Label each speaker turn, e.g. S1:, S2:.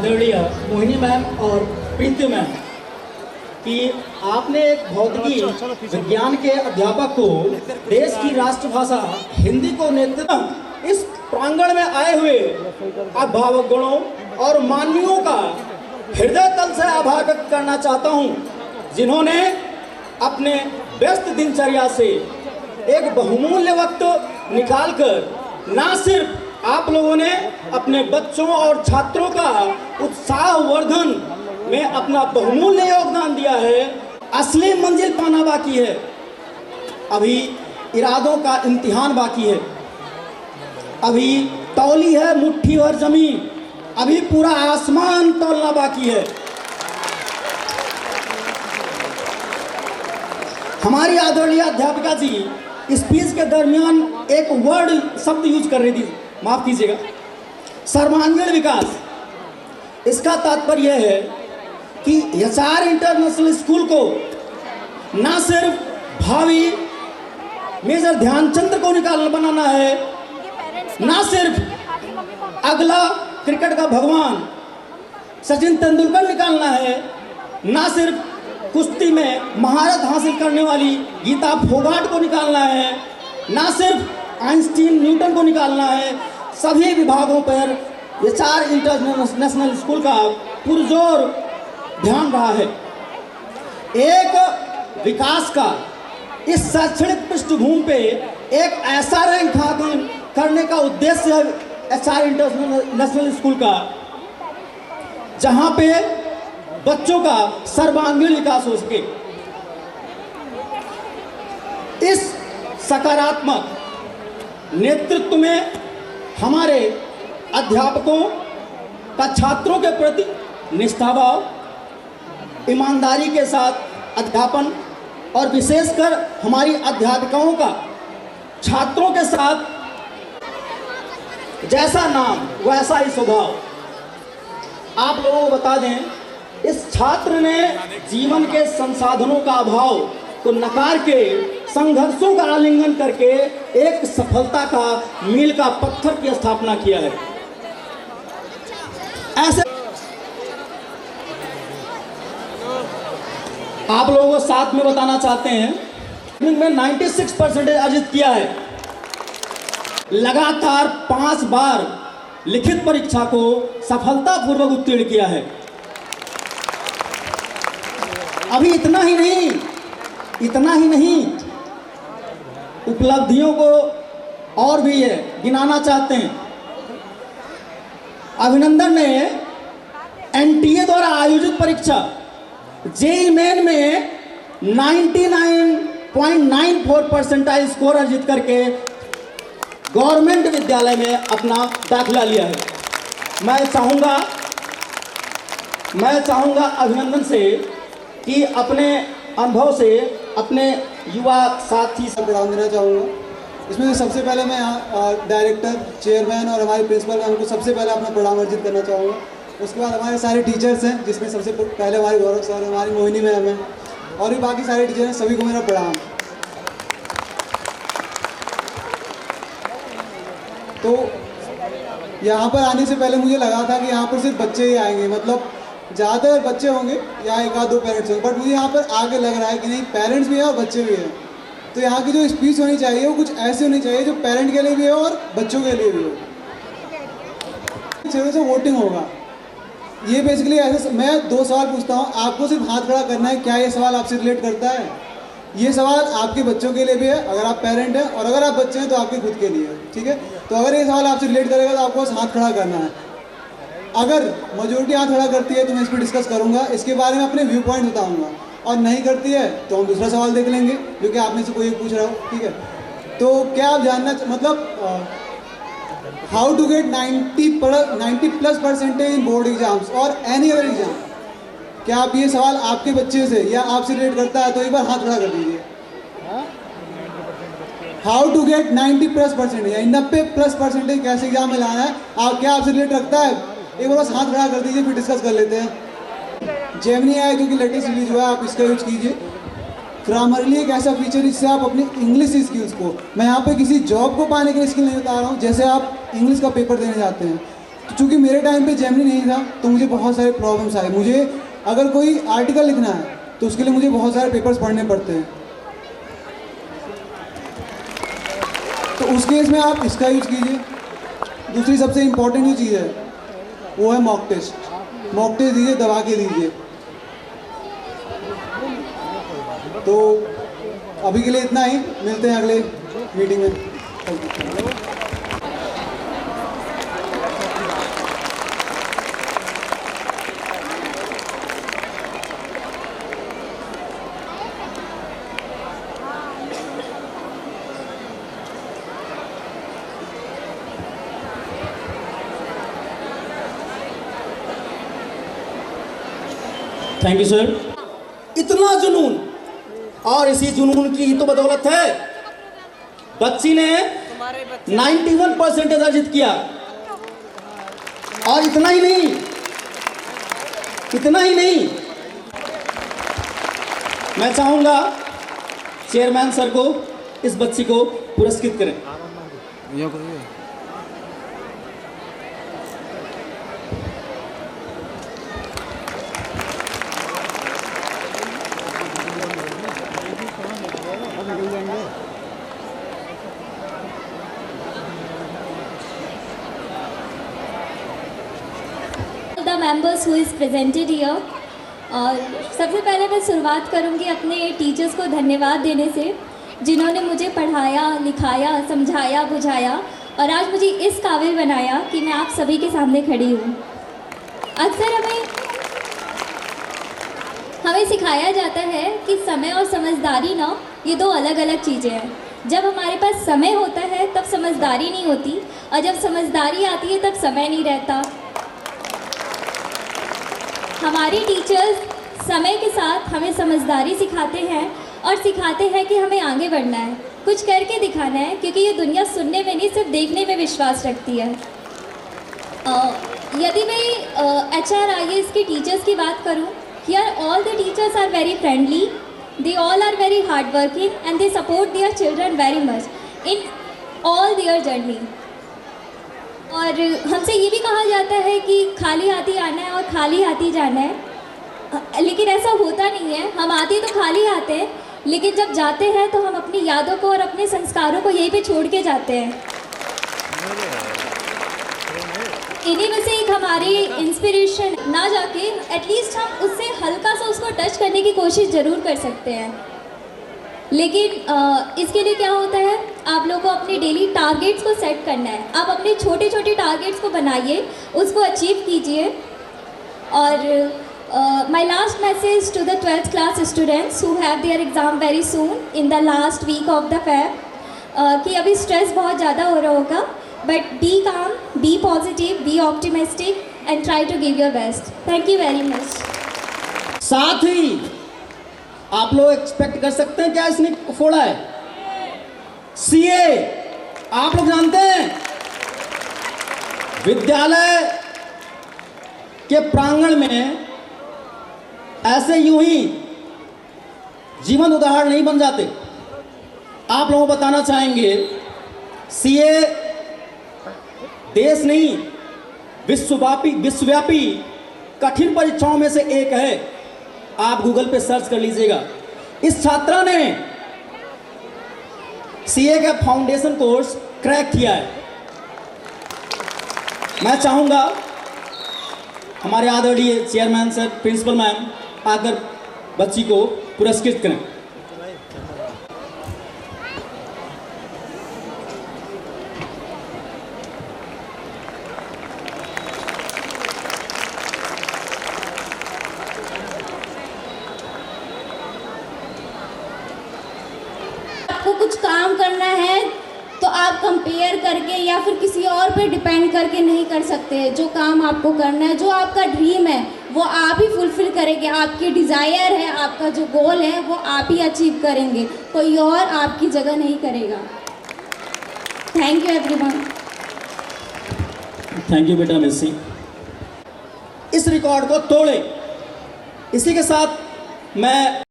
S1: आदरणीय मोहिनी मैम और प्रीति मैम कि आपने एक भौतिकी विज्ञान के अध्यापक को देश की राष्ट्रभाषा हिंदी को नेतृत्व इस प्रांगण में आए हुए अभिभावकगणों और माननीयों का हृदय तल से आभार व्यक्त करना चाहता हूं, जिन्होंने अपने व्यस्त दिनचर्या से एक बहुमूल्य वक्त निकालकर ना सिर्फ आप लोगों ने अपने बच्चों और छात्रों का उत्साह वर्धन में अपना बहुमूल्य योगदान दिया है, असली मंजिल पाना बाकी है। अभी इरादों का इम्तिहान बाकी है, अभी तौली है मुट्ठी और जमीन, अभी पूरा आसमान तौलना बाकी है। हमारी आदरणीय अध्यापिका जी स्पीच के दरमियान एक वर्ड शब्द यूज कर रही थी, माफ कीजिएगा, सर्वांगीण विकास। इसका तात्पर्य यह है कि एचआर इंटरनेशनल स्कूल को ना सिर्फ भावी मेजर ध्यानचंद को बनाना है, ना सिर्फ अगला क्रिकेट का भगवान सचिन तेंदुलकर निकालना है, ना सिर्फ कुश्ती में महारत हासिल करने वाली गीता फोगाट को निकालना है, ना सिर्फ आइंस्टीन न्यूटन को निकालना है। सभी विभागों पर एचआर इंटरनेशनल स्कूल का पुरजोर ध्यान रहा है। एक विकास का इस शैक्षणिक पृष्ठभूमि पे एक ऐसा रेखांकन करने का उद्देश्य है एचआर इंटरनेशनल स्कूल का, जहां पे बच्चों का सर्वांगीण विकास हो सके। इस सकारात्मक नेतृत्व में हमारे अध्यापकों का छात्रों के प्रति निष्ठाभाव, ईमानदारी के साथ अध्यापन और विशेषकर हमारी अध्यापिकाओं का छात्रों के साथ जैसा नाम वैसा ही स्वभाव। आप लोगों को बता दें, इस छात्र ने जीवन के संसाधनों का अभाव को नकार के संघर्षों का आलिंगन करके एक सफलता का मील का पत्थर की स्थापना किया है। ऐसे आप लोगों को साथ में बताना चाहते हैं में 96% अर्जित किया है। लगातार 5 बार लिखित परीक्षा को सफलतापूर्वक उत्तीर्ण किया है। अभी इतना ही नहीं, उपलब्धियों को और भी है गिनाना चाहते हैं। अभिनंदन ने एनटीए द्वारा आयोजित परीक्षा जेईई मेन में 99.94 परसेंटाइल स्कोर अर्जित करके गवर्नमेंट विद्यालय में अपना दाखिला लिया है। मैं चाहूँगा अभिनंदन से कि अपने अनुभव से अपने युवा साथी
S2: से प्रणाम देना चाहूँगा। इसमें सबसे पहले मैं डायरेक्टर, चेयरमैन और हमारे प्रिंसिपल मैम को सबसे पहले अपना प्रणाम अर्जित करना चाहूँगा। उसके बाद हमारे सारे टीचर्स हैं, जिसमें सबसे पहले हमारे गौरव सर, हमारी मोहिनी मैम है और भी बाकी सारे टीचर हैं, सभी को मेरा प्रणाम। तो यहाँ पर आने से पहले मुझे लगा था कि यहाँ पर सिर्फ बच्चे ही आएंगे, मतलब ज़्यादातर बच्चे होंगे या 1-2 पेरेंट्स होंगे, बट मुझे यहाँ पर आगे लग रहा है कि नहीं, पेरेंट्स भी हैं और बच्चे भी हैं। तो यहाँ की जो स्पीच होनी चाहिए वो कुछ ऐसी होनी चाहिए जो पेरेंट के लिए भी हो और बच्चों के लिए भी हो। से वोटिंग होगा, ये बेसिकली ऐसे मैं 2 सवाल पूछता हूँ, आपको सिर्फ हाथ खड़ा करना है। क्या ये सवाल आपसे रिलेट करता है? ये सवाल आपके बच्चों के लिए भी है अगर आप पेरेंट हैं, और अगर आप बच्चे हैं तो आपके खुद के लिए है, ठीक है? तो अगर ये सवाल आपसे रिलेट करेगा तो आपको हाथ खड़ा करना है। अगर मेजोरिटी हाथ खड़ा करती है तो मैं इस पर डिस्कस करूंगा, इसके बारे में अपने व्यू पॉइंट बताऊंगा, और नहीं करती है तो हम दूसरा सवाल देख लेंगे जो कि आप में से कोई एक पूछ रहा हो, ठीक है? तो क्या आप जानना मतलब how to get 90+ % in board exams और एनी अदर एग्जाम? क्या आप ये सवाल आपके बच्चे से या आपसे रिलेट करता है तो एक बार हाथ खड़ा कर दीजिए। हाउ टू गेट 90+% या 90+% कैसे एग्जाम में लाना है, क्या आपसे रिलेट रखता है? एक बार बस हाथ खड़ा कर दीजिए, फिर डिस्कस कर लेते हैं। जेमिनी है जो कि लेटेस्ट रिलीज हुआ है, आप इसका यूज कीजिए। ग्रामरली एक ऐसा फीचर जिससे आप अपनी इंग्लिश स्किल्स को, मैं यहाँ पे किसी जॉब को पाने के लिए स्किल नहीं बता रहा हूँ, जैसे आप इंग्लिश का पेपर देने जाते हैं तो चूँकि मेरे टाइम पे जेमिनी नहीं था तो मुझे बहुत सारे प्रॉब्लम्स आए। मुझे अगर कोई आर्टिकल लिखना है तो उसके लिए मुझे बहुत सारे पेपर्स पढ़ने पड़ते हैं। तो उस केस में आप इसका यूज़ कीजिए। दूसरी सबसे इम्पोर्टेंट जो चीज़ है वो है मॉक टेस्ट। मॉक टेस्ट दीजिए, दबा के दीजिए। तो अभी के लिए इतना ही, मिलते हैं अगले मीटिंग में।
S1: Thank you sir. इतना जुनून, और इसी जुनून की ही तो बदौलत है बच्ची ने 91% अर्जित किया। और इतना ही नहीं, मैं चाहूंगा चेयरमैन सर को इस बच्ची को पुरस्कृत करें।
S3: The members who is presented here, और सबसे पहले मैं शुरुआत करूंगी अपने टीचर्स को धन्यवाद देने से, जिन्होंने मुझे पढ़ाया, लिखाया, समझाया, बुझाया और आज मुझे इस काबिल बनाया कि मैं आप सभी के सामने खड़ी हूँ। अक्सर हमें सिखाया जाता है कि समय और समझदारी ना, ये दो अलग अलग चीज़ें हैं। जब हमारे पास समय होता है तब समझदारी नहीं होती, और जब समझदारी आती है तब समय नहीं रहता। हमारे टीचर्स समय के साथ हमें समझदारी सिखाते हैं और सिखाते हैं कि हमें आगे बढ़ना है, कुछ करके दिखाना है, क्योंकि ये दुनिया सुनने में नहीं सिर्फ देखने में विश्वास रखती है। यदि मैं HRIS के टीचर्स की बात करूं, here all the teachers are very friendly, they all are very hard working and they support their children very much in all their journey. और हमसे ये भी कहा जाता है कि खाली हाथी आना है और खाली हाथी जाना है, लेकिन ऐसा होता नहीं है। हम आते तो खाली आते हैं, लेकिन जब जाते हैं तो हम अपनी यादों को और अपने संस्कारों को यहीं पे छोड़ के जाते हैं। इन्हीं में से एक हमारी इंस्पिरेशन, ना जाके एटलीस्ट हम उससे हल्का सा उसको टच करने की कोशिश ज़रूर कर सकते हैं। लेकिन इसके लिए क्या होता है, आप लोगों को अपने डेली टारगेट्स को सेट करना है। आप अपने छोटे छोटे टारगेट्स को बनाइए, उसको अचीव कीजिए। और my last message to the 12th class students who have their exam very soon in the last week of the Feb, कि अभी स्ट्रेस बहुत ज़्यादा हो रहा होगा, but be calm, be positive, be optimistic and try to give your best. Thank you very much.
S1: साथ ही आप लोग एक्सपेक्ट कर सकते हैं क्या इसने फोड़ा है? CA आप लोग जानते हैं, विद्यालय के प्रांगण में ऐसे यूं ही जीवन उदाहरण नहीं बन जाते। आप लोगों को बताना चाहेंगे, CA देश नहीं विश्वव्यापी कठिन परीक्षाओं में से एक है। आप गूगल पे सर्च कर लीजिएगा। इस छात्रा ने CA का फाउंडेशन कोर्स क्रैक किया है। मैं चाहूंगा हमारे आदरणीय चेयरमैन सर, प्रिंसिपल मैम आकर बच्ची को पुरस्कृत करें।
S4: आपको कुछ काम करना है तो आप कंपेयर करके या फिर किसी और पे डिपेंड करके नहीं कर सकते। जो काम आपको करना है, जो आपका ड्रीम है, वो आप ही फुलफिल करेंगे। आपकी डिज़ायर है, आपका जो गोल है, वो आप ही अचीव करेंगे, कोई और आपकी जगह नहीं करेगा। Thank you everyone.
S1: Thank you बेटा मेसी। इस रिकॉर्ड को तोड़े। इसी के साथ मैं